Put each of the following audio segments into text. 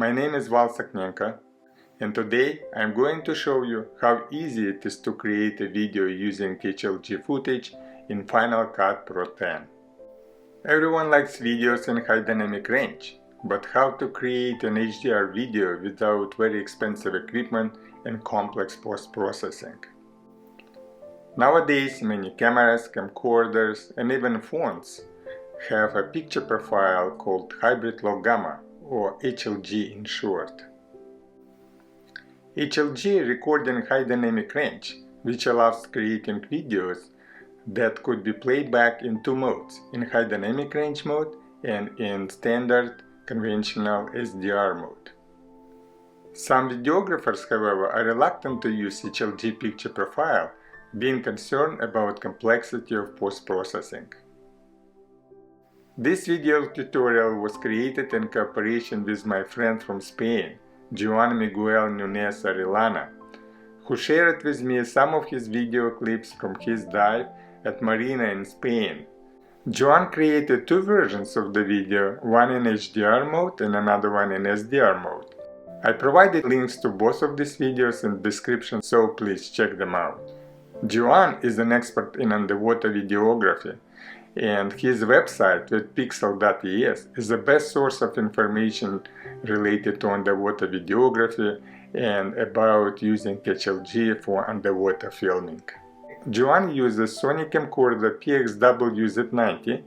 my name is Val Saknenko, and today I'm going to show you how easy it is to create a video using HLG footage in Final Cut Pro X. Everyone likes videos in high dynamic range, but how to create an HDR video without very expensive equipment and complex post-processing? Nowadays, many cameras, camcorders, and even phones have a picture profile called hybrid low gamma, or HLG in short. HLG records in high dynamic range, which allows creating videos that could be played back in two modes, in high dynamic range mode and in standard conventional SDR mode. Some videographers, however, are reluctant to use HLG picture profile, being concerned about complexity of post-processing. This video tutorial was created in cooperation with my friend from Spain, Joan Miguel Nunes Arellana, who shared with me some of his video clips from his dive at Marina in Spain. Joan created two versions of the video, one in HDR mode and another one in SDR mode. I provided links to both of these videos in the description, so please check them out. Joan is an expert in underwater videography, and his website with pixel.es is the best source of information related to underwater videography and about using HLG for underwater filming. Joan uses Sony camcorder PXW-Z90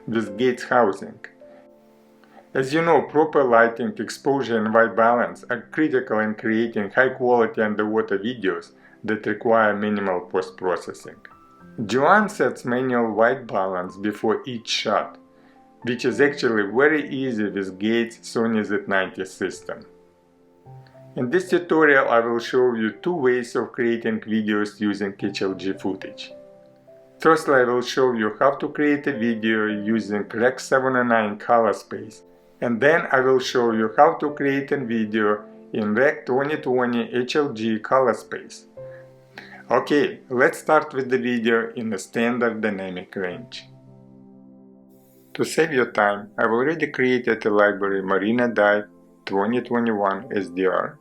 with Gates housing. As you know, proper lighting, exposure and white balance are critical in creating high-quality underwater videos that require minimal post-processing. Joan sets manual white balance before each shot, which is actually very easy with Gates Sony Z90 system. In this tutorial I will show you two ways of creating videos using HLG footage. Firstly, I will show you how to create a video using Rec 709 color space, and then I will show you how to create a video in Rec 2020 HLG color space. Okay, let's start with the video in the standard dynamic range. To save your time, I've already created a library Marina Dive 2021 SDR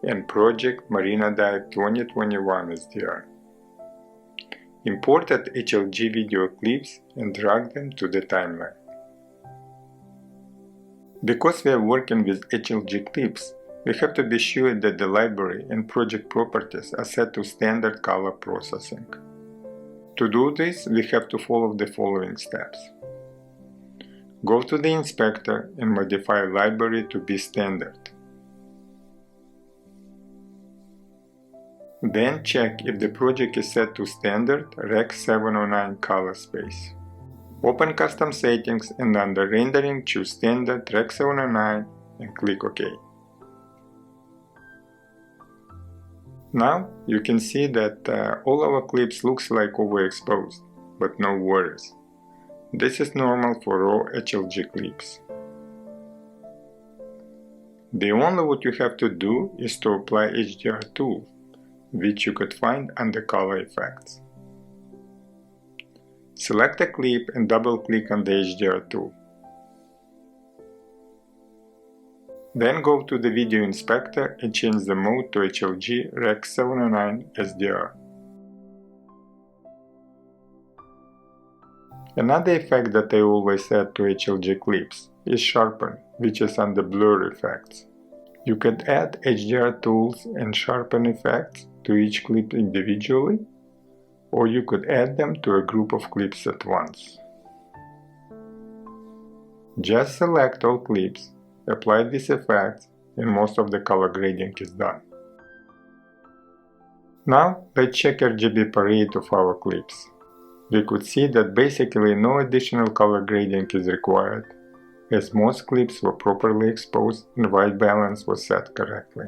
and project Marina Dive 2021 SDR. Imported HLG video clips and drag them to the timeline. Because we are working with HLG clips, we have to be sure that the library and project properties are set to standard color processing. To do this, we have to follow the following steps. Go to the inspector and modify library to be standard. Then check if the project is set to standard Rec 709 color space. Open custom settings and under rendering choose standard Rec 709 and click OK. Now you can see that all our clips looks like overexposed, but no worries. This is normal for raw HLG clips. The only what you have to do is to apply HDR tool, which you could find under color effects. Select a clip and double click on the HDR tool. Then go to the video inspector and change the mode to HLG Rec 709 SDR. Another effect that I always add to HLG clips is sharpen, which is under blur effects. You could add HDR tools and sharpen effects to each clip individually, or you could add them to a group of clips at once. Just select all clips, apply these effects, and most of the color grading is done. Now let's check RGB parade of our clips. We could see that basically no additional color grading is required, as most clips were properly exposed and white balance was set correctly.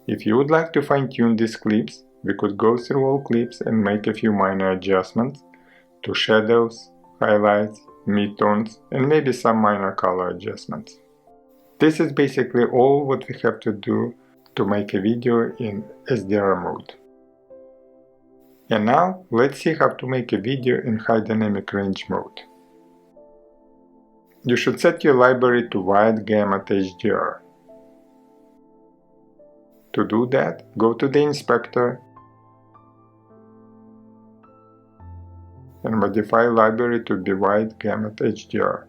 If you would like to fine-tune these clips, we could go through all clips and make a few minor adjustments to shadows, highlights, midtones, and maybe some minor color adjustments. This is basically all what we have to do to make a video in SDR mode. And now let's see how to make a video in high dynamic range mode. You should set your library to wide gamut HDR. To do that, go to the inspector and modify library to be wide gamut HDR.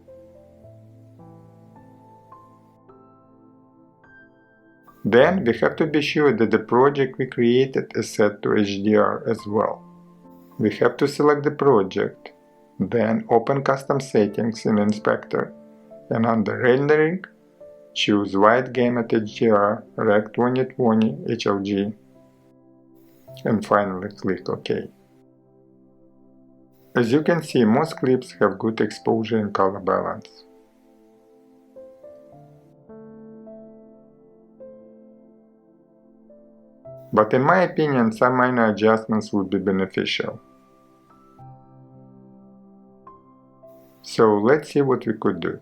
Then we have to be sure that the project we created is set to HDR as well. We have to select the project, then open Custom Settings in Inspector, and under Rendering, choose Wide Gamut HDR Rec 2020 HLG, and finally click OK. As you can see, most clips have good exposure and color balance. But in my opinion, some minor adjustments would be beneficial. So let's see what we could do.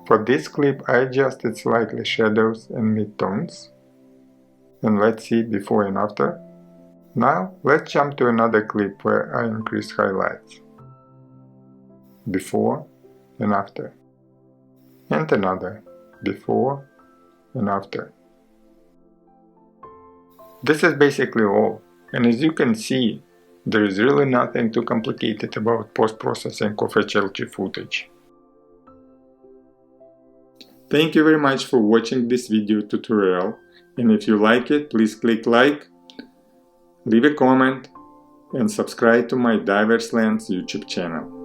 For this clip, I adjusted slightly shadows and midtones. And let's see before and after. Now let's jump to another clip where I increase highlights. Before and after. And another. Before and after. This is basically all, and as you can see, there is really nothing too complicated about post-processing of HLG footage. Thank you very much for watching this video tutorial, and if you like it, please click like, leave a comment, and subscribe to my Diverse Lens YouTube channel.